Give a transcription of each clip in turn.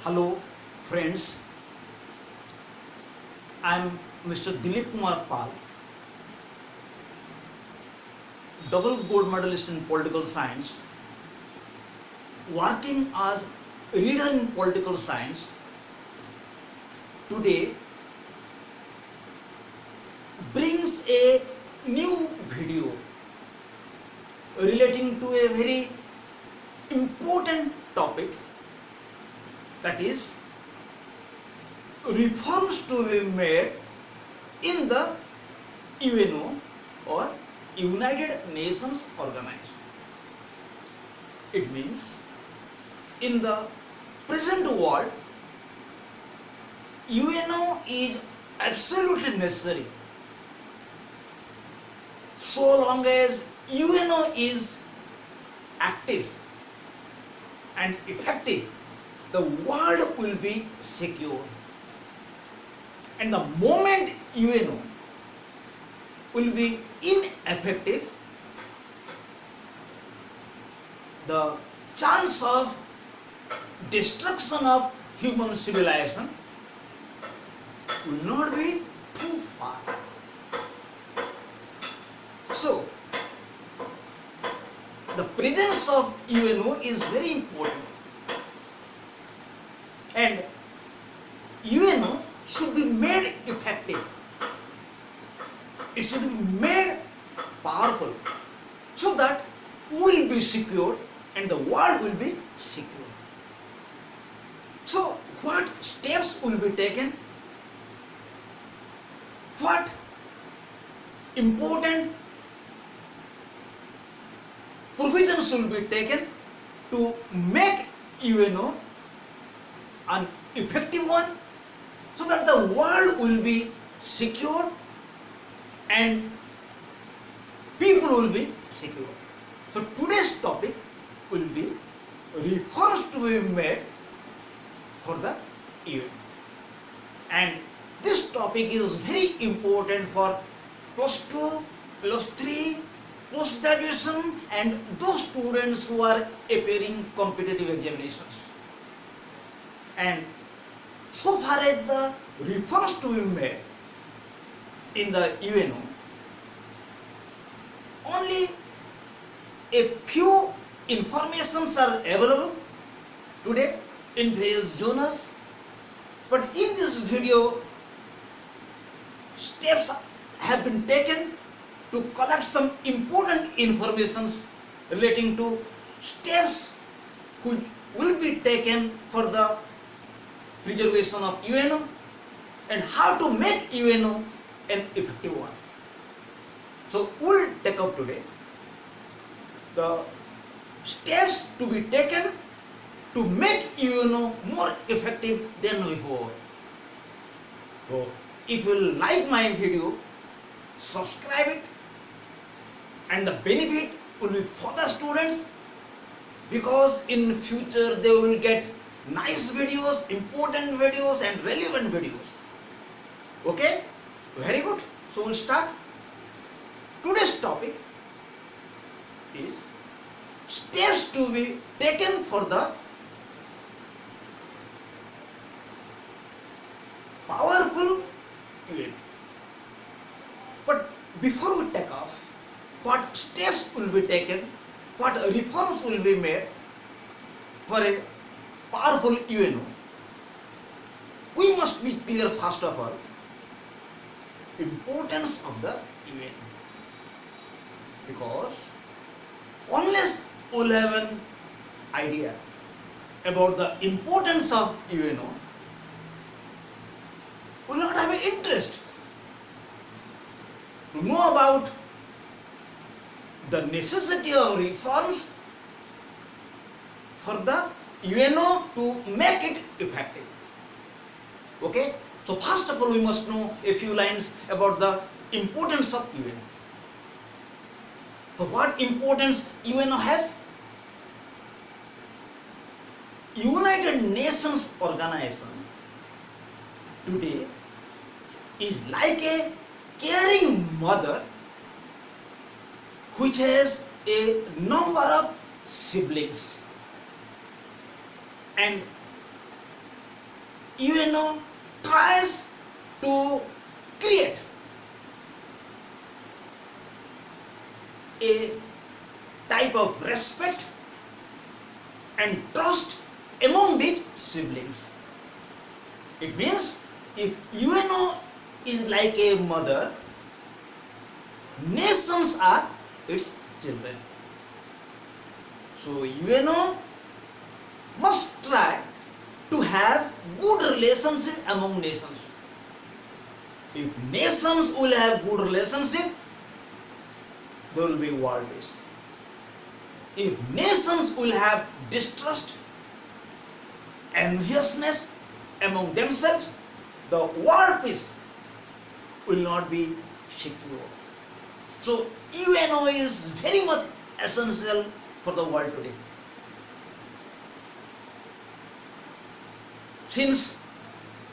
Hello friends, I am Mr. Dilip Kumar Pal, double gold medalist in political science, working as reader in political science. Today brings a new video relating to a very important topic, that is reforms to be made in the UNO or United Nations Organization. It means in the present world, UNO is absolutely necessary. So long as UNO is active and effective, the world will be secure. And the moment UNO will be ineffective, the chance of destruction of human civilization will not be too far. So, the presence of UNO is very important, and UNO should be made effective. It should be made powerful so that we will be secure and the world will be secure. So, what steps will be taken? What important provisions will be taken to make UNO an effective one, so that the world will be secure and people will be secure. So today's topic will be reforms to be made for the UNO. And this topic is very important for plus 2, plus 3, post graduation and those students who are appearing competitive examinations. And so far as the reforms to be made in the UNO, only a few informations are available today in various journals, but in this video steps have been taken to collect some important informations relating to steps which will be taken for the preservation of UNO and how to make UNO an effective one. So we'll take up today the steps to be taken to make UNO more effective than before. So if you like my video, subscribe it, and the benefit will be for the students, because in future they will get nice videos, important videos and relevant videos. Okay? Very good. So we'll start. Today's topic is steps to be taken for the powerful UN. But before we take off, what steps will be taken, what reforms will be made for a powerful UNO, we must be clear first of all importance of the UN, because unless we will have an idea about the importance of UNO, we will not have an interest to know about the necessity of reforms for the UNO to make it effective. Okay? So first of all, we must know a few lines about the importance of UNO. So what importance UNO has? United Nations Organization today is like a caring mother which has a number of siblings, and UNO tries to create a type of respect and trust among these siblings. It means if UNO is like a mother, nations are its children. So UNO must try to have good relationship among nations. If nations will have good relationship, there will be world peace. If nations will have distrust, enviousness among themselves, the world peace will not be secure. So UNO is very much essential for the world today. Since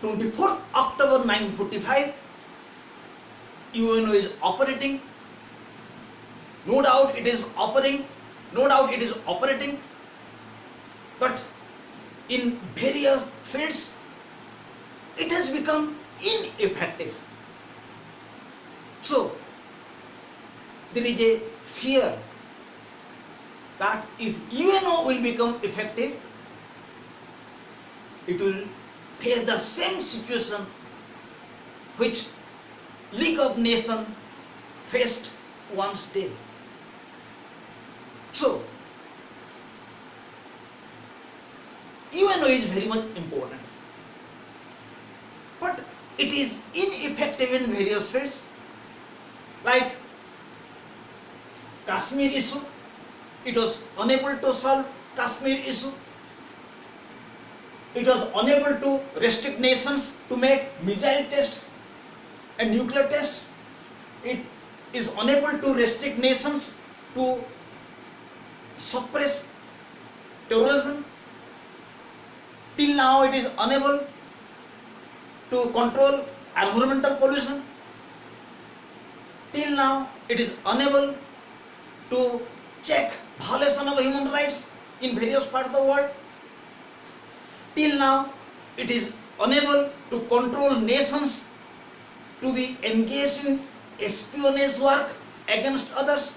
24th October 1945, UNO is operating. No doubt it is operating, but in various fields it has become ineffective. So there is a fear that if UNO will become effective, it will face the same situation which League of Nations faced once day. So UNO is very much important, but it is ineffective in various fields, like Kashmir issue. It was unable to solve Kashmir issue. It was unable to restrict nations to make missile tests and nuclear tests. It is unable to restrict nations to suppress terrorism. Till now it is unable to control environmental pollution. Till now it is unable to check violation of human rights in various parts of the world. Till now it is unable to control nations to be engaged in espionage work against others.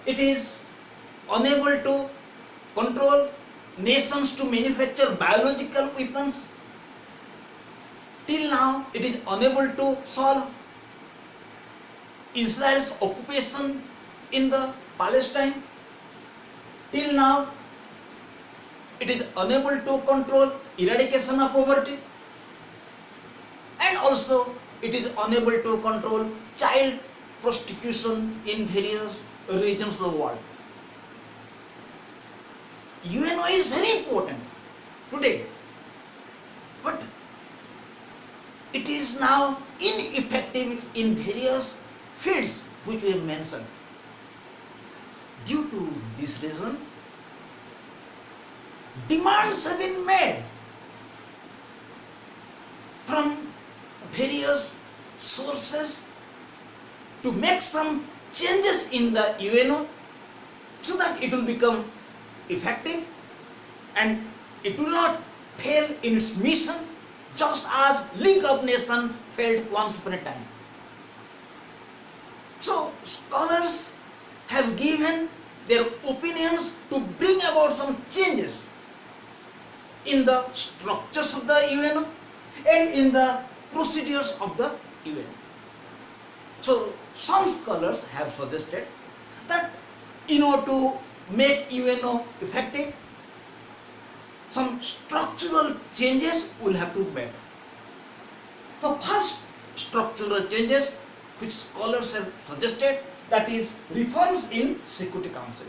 It is unable to control nations to manufacture biological weapons. Till now it is unable to solve Israel's occupation in the Palestine. Till now it is unable to control eradication of poverty, and also it is unable to control child prostitution in various regions of the world. UNO is very important today, but it is now ineffective in various fields which we have mentioned. Due to this reason, demands have been made from various sources to make some changes in the UNO so that it will become effective and it will not fail in its mission, just as League of Nations failed once upon a time. So scholars have given their opinions to bring about some changes in the structures of the UNO and in the procedures of the UNO. So some scholars have suggested that in order to make UNO effective, some structural changes will have to be made. The first structural changes which scholars have suggested, that is reforms in Security Council.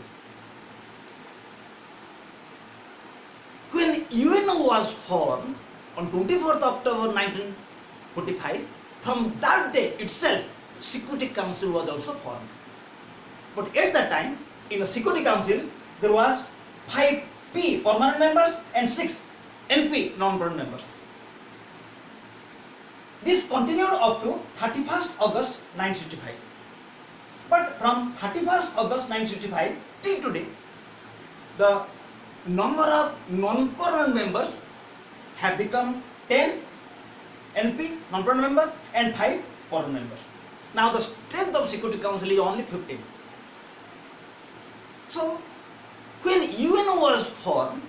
When UNO was formed on 24th October 1945, from that day itself Security Council was also formed. But at that time in the Security Council there was 5 P permanent members and 6 NP non-permanent members. This continued up to 31st August 1965. But from 31st August 1965 till today, the number of non-permanent members have become 10 NP, non-permanent member, and 5 permanent members. Now the strength of Security Council is only 15. So when UNO was formed,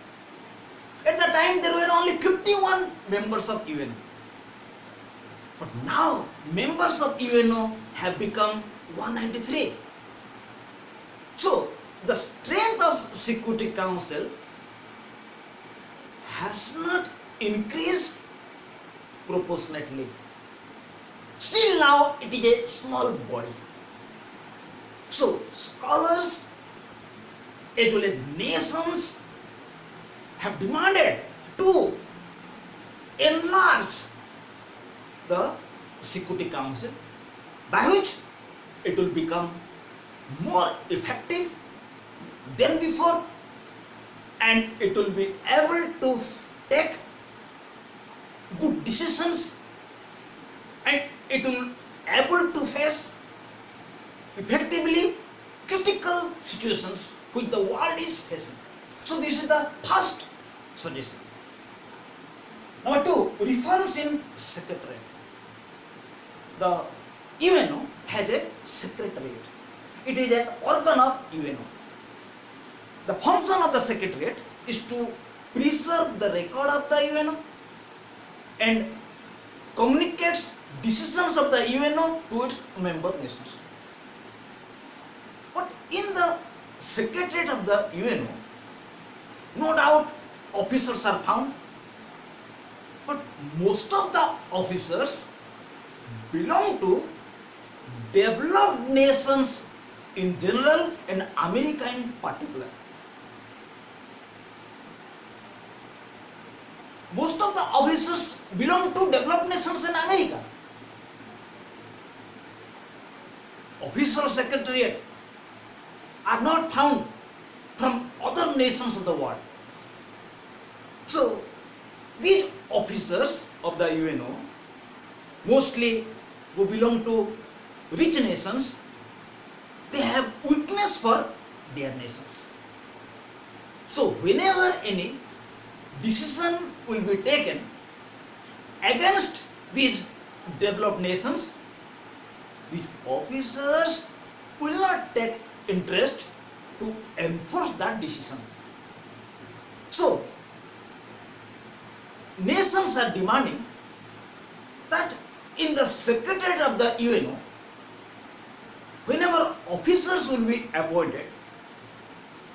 at the time there were only 51 members of UNO. But now members of UNO have become 193. So the strength of Security Council has not increased proportionately. Still now it is a small body. So scholars as well as nations have demanded to enlarge the Security Council, by which it will become more effective than before, and it will be able to take good decisions, and it will able to face effectively critical situations which the world is facing. So this is the first suggestion. Number 2, reforms in Secretariat. The UNO has a Secretariat. It is an organ of UNO. The function of the Secretariat is to preserve the record of the UNO and communicates decisions of the UNO to its member nations. But in the Secretariat of the UNO, no doubt officers are found, but most of the officers belong to developed nations in general and America in particular. Most of the officers belong to developed nations in America. Official Secretariat are not found from other nations of the world. So these officers of the UNO, mostly who belong to rich nations, they have weakness for their nations. So whenever any decision will be taken against these developed nations, these officers will not take interest to enforce that decision. So nations are demanding that in the Secretariat of the UNO, whenever officers will be appointed,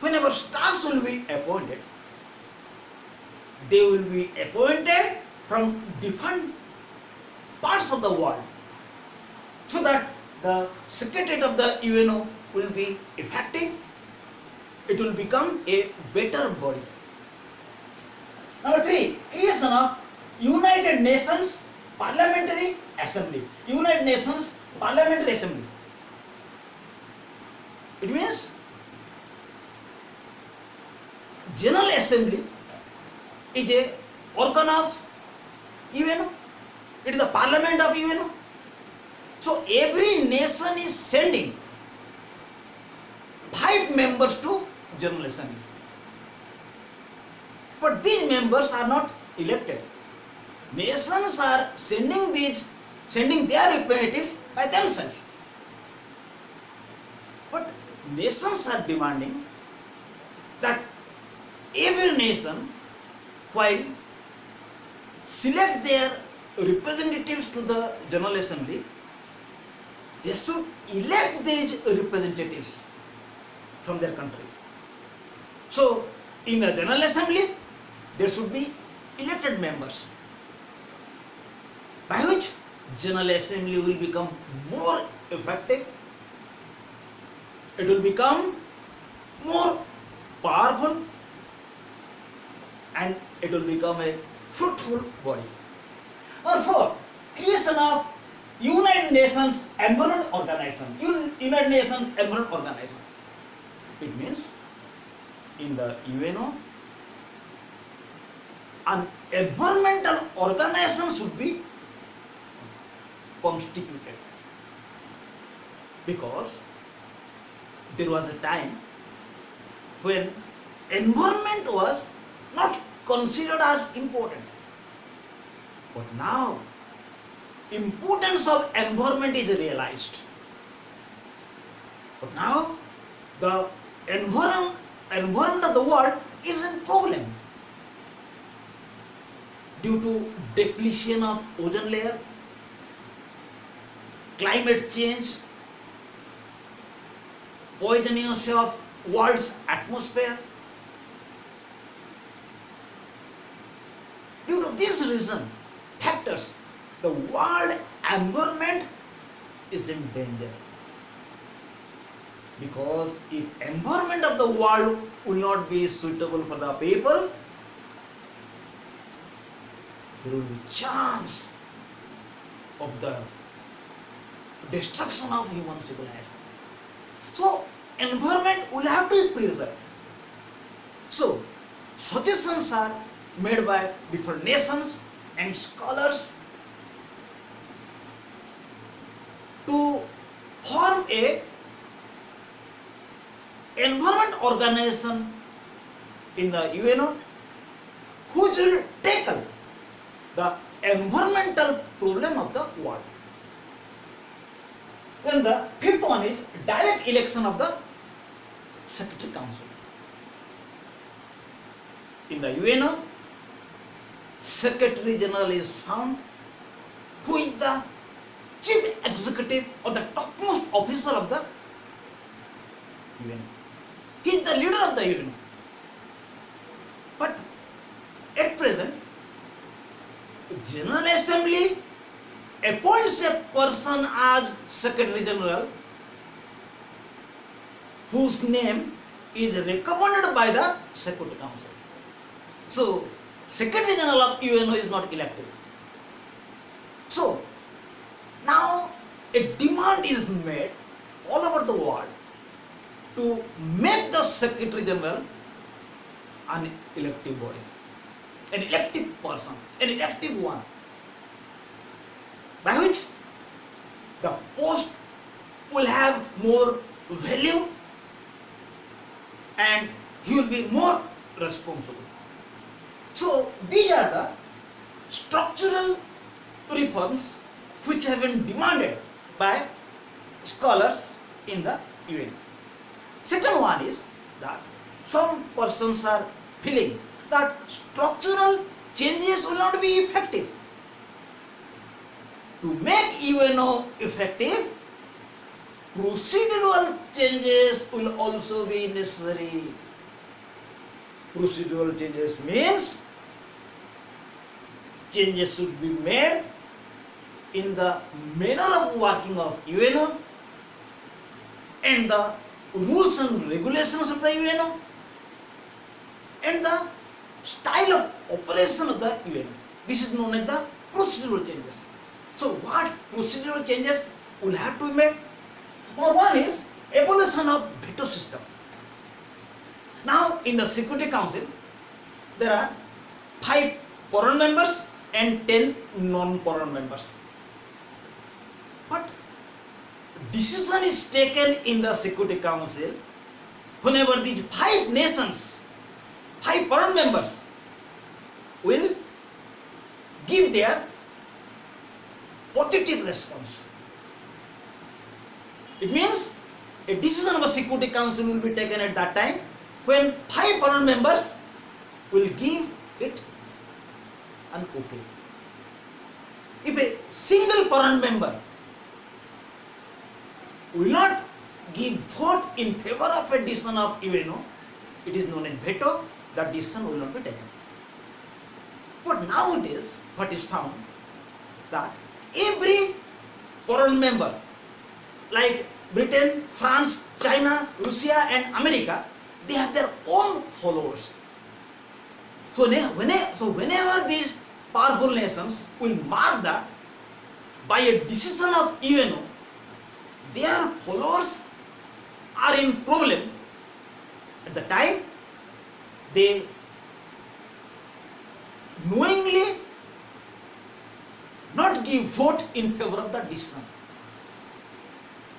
whenever staffs will be appointed, they will be appointed from different parts of the world, so that the Secretariat of the UNO will be effective. It will become a better body. Number 3, creation of United Nations Parliamentary Assembly. United Nations Parliamentary Assembly. It means General Assembly is a organ of UNO. It is the Parliament of UNO. So every nation is sending 5 members to General Assembly. But these members are not elected. Nations are sending their representatives by themselves. But nations are demanding that every nation, while select their representatives to the General Assembly, they should elect these representatives from their country. So in the General Assembly, there should be elected members, by which General Assembly will become more effective, it will become more powerful, and it will become a fruitful body. Number 4, creation of United Nations Environment Organization. United Nations Environment Organization. It means in the UNO, an environmental organization should be constituted, because there was a time when environment was not considered as important. But now, importance of environment is realized. But now, the environment of the world is in problem due to depletion of ozone layer, climate change, poisoning of world's atmosphere. Due to this reason, factors, the world environment is in danger. Because if environment of the world will not be suitable for the people, there will be chance of the destruction of human civilization. So, environment will have to be preserved. So, suggestions are made by different nations and scholars to form a environment organization in the UNO which will tackle the environmental problem of the world. Then the fifth one is direct election of the Secretary Council. In the UNO, Secretary General is found who is the chief executive or the topmost officer of the UNO. He is the leader of the UNO. But at present, General Assembly appoints a person as Secretary General whose name is recommended by the Security Council. So, Secretary General of UNO is not elected. So, now a demand is made all over the world to make the Secretary General an elective body, an elective person, an elective one, by which the post will have more value and he will be more responsible. So these are the structural reforms which have been demanded by scholars in the UN. Second one is that some persons are feeling that structural changes will not be effective. To make UNO effective, procedural changes will also be necessary. Procedural changes means changes should be made in the manner of working of UNO and the rules and regulations of the UNO and the style of operation of the UNO. This is known as the procedural changes. So what procedural changes will have to be made? Number one is abolition of veto system. Now in the Security Council there are 5 permanent members and 10 non-permanent members. But decision is taken in the Security Council whenever these 5 nations, 5 permanent members will give their positive response. It means a decision of a Security Council will be taken at that time when 5 permanent members will give it an okay. If a single permanent member will not give vote in favor of a decision of UNO, it is known as veto, that decision will not be taken. But nowadays, what is found that every permanent member, like Britain, France, China, Russia and America, they have their own followers. So whenever these powerful nations will mark that by a decision of UNO, their followers are in problem. At the time, they knowingly not give vote in favor of the decision.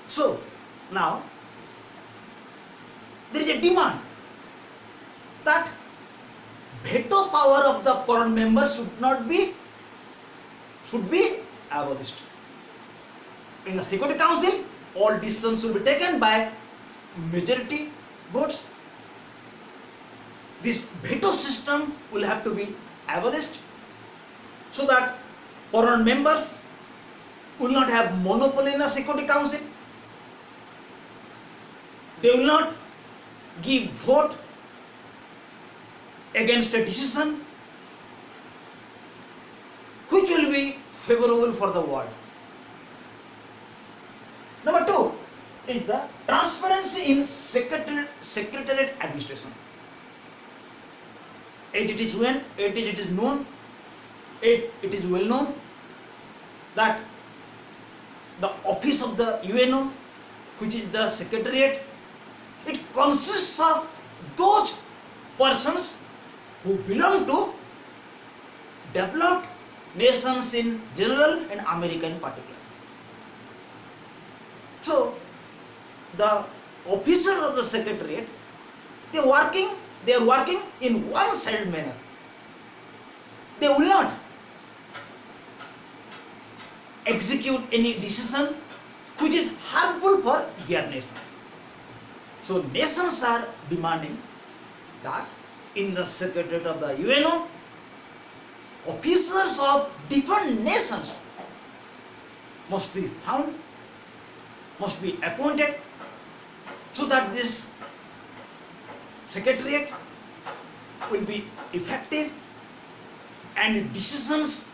So now there is a demand that veto power of the permanent members should not be should be abolished. In the Security Council, all decisions will be taken by majority votes. This veto system will have to be abolished so that permanent members will not have monopoly in the Security Council. They will not give vote against a decision which will be favorable for the world. Number 2 is the transparency in secretariat administration. As it is well known that the office of the UNO, which is the secretariat, it consists of those persons who belong to developed nations in general and America in particular. So the officers of the secretariat, they are working in one-sided manner. They will not execute any decision which is harmful for their nation. So nations are demanding that in the secretariat of the UNO, officers of different nations must be found, must be appointed, so that this secretariat will be effective and decisions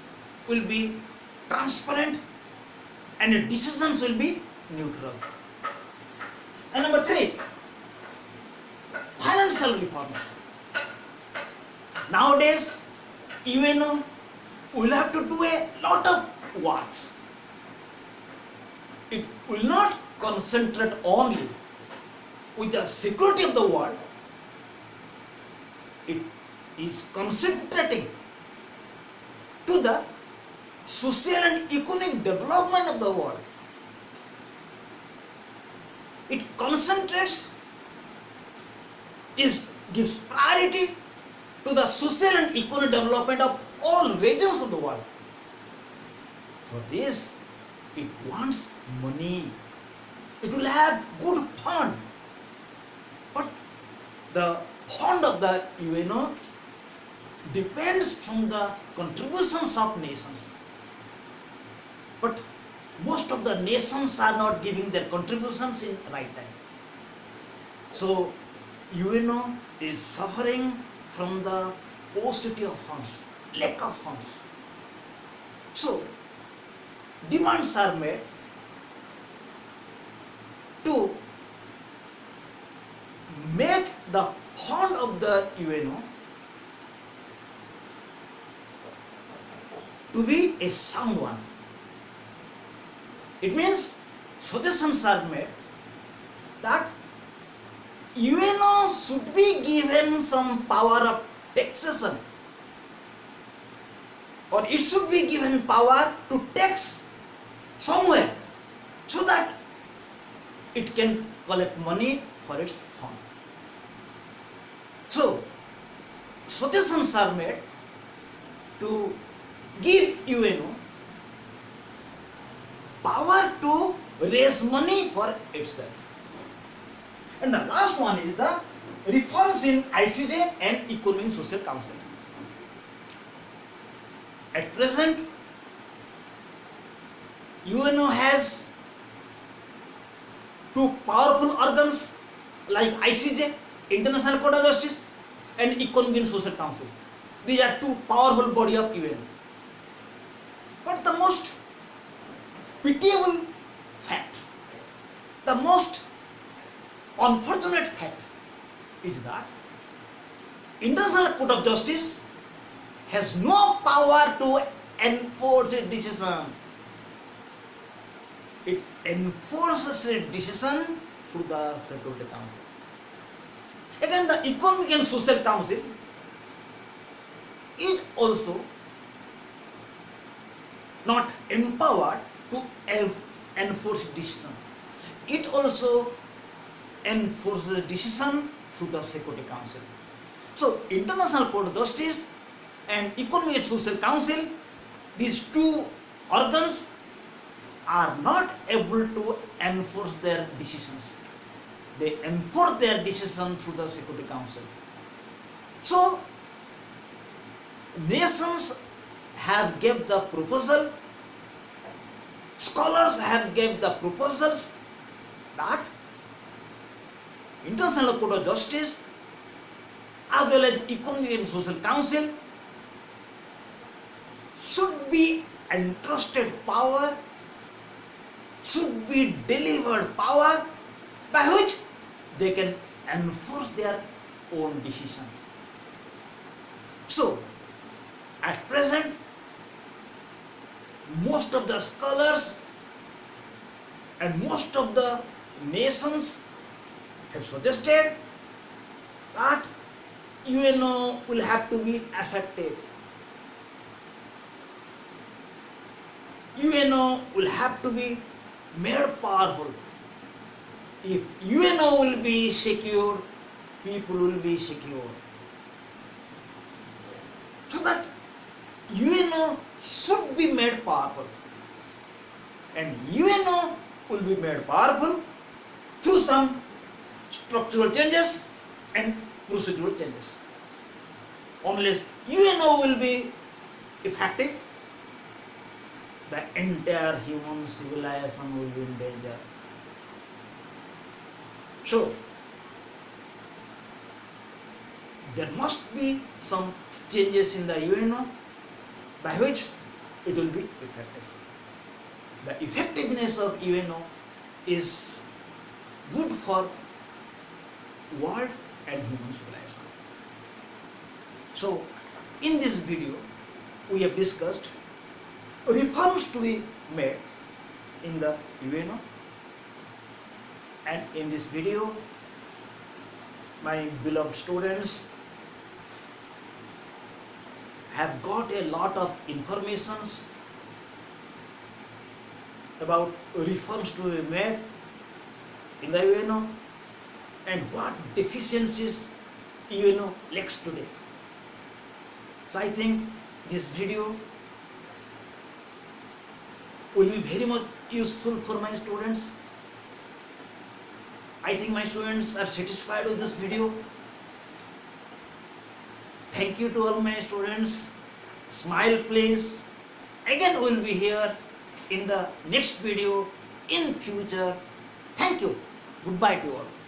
will be transparent and decisions will be neutral. And number 3, financial reforms. Nowadays, UNO will have to do a lot of works. It will not concentrate only with the security of the world. It is concentrating to the social and economic development of the world. It concentrates, gives priority to the social and economic development of all regions of the world. For this, it wants money. It will have good fund. But the fund of the UNO depends from the contributions of nations. But most of the nations are not giving their contributions in right time. So UNO is suffering from the paucity of funds, lack of funds. So demands are made to make the fund of the UNO to be a sound one. It means suggestions are made that UNO should be given some power of taxation, or it should be given power to tax somewhere so that it can collect money for its fund. So suggestions are made to give UNO power to raise money for itself. And the last one is the reforms in ICJ and Economic and Social Council. At present, UNO has two powerful organs like ICJ, International Court of Justice, and Economic and Social Council. These are two powerful bodies of UNO. But the most pitiable fact, the most unfortunate fact is that International Court of Justice has no power to enforce a decision. It enforces a decision through the Security Council. Again, the Economic and Social Council is also not empowered to enforce decision. It also enforces a decision through the Security Council. So, International Court of Justice and Economic and Social Council, these two organs are not able to enforce their decisions. They enforce their decision through the Security Council. So, nations have gave the proposal, scholars have gave the proposals that International Court of Justice as well as Economic and Social Council should be entrusted power, should be delivered power by which they can enforce their own decision. So, at present, most of the scholars and most of the nations have suggested that UNO will have to be effective. UNO will have to be made powerful. If UNO will be secure, people will be secure. So that UNO should be made powerful. And UNO will be made powerful through some structural changes and procedural changes. Unless UNO will be effective, the entire human civilization will be in danger. So, there must be some changes in the UNO by which it will be effective. The effectiveness of UNO is good for world and human civilization. So, in this video, we have discussed reforms to be made in the UNO, and in this video, my beloved students have got a lot of informations about reforms to be made in the UNO and what deficiencies UNO lacks today. So I think this video will be very much useful for my students. I think my students are satisfied with this video. Thank you to all my students. Smile please. Again we will be here in the next video in future. Thank you. Goodbye to all.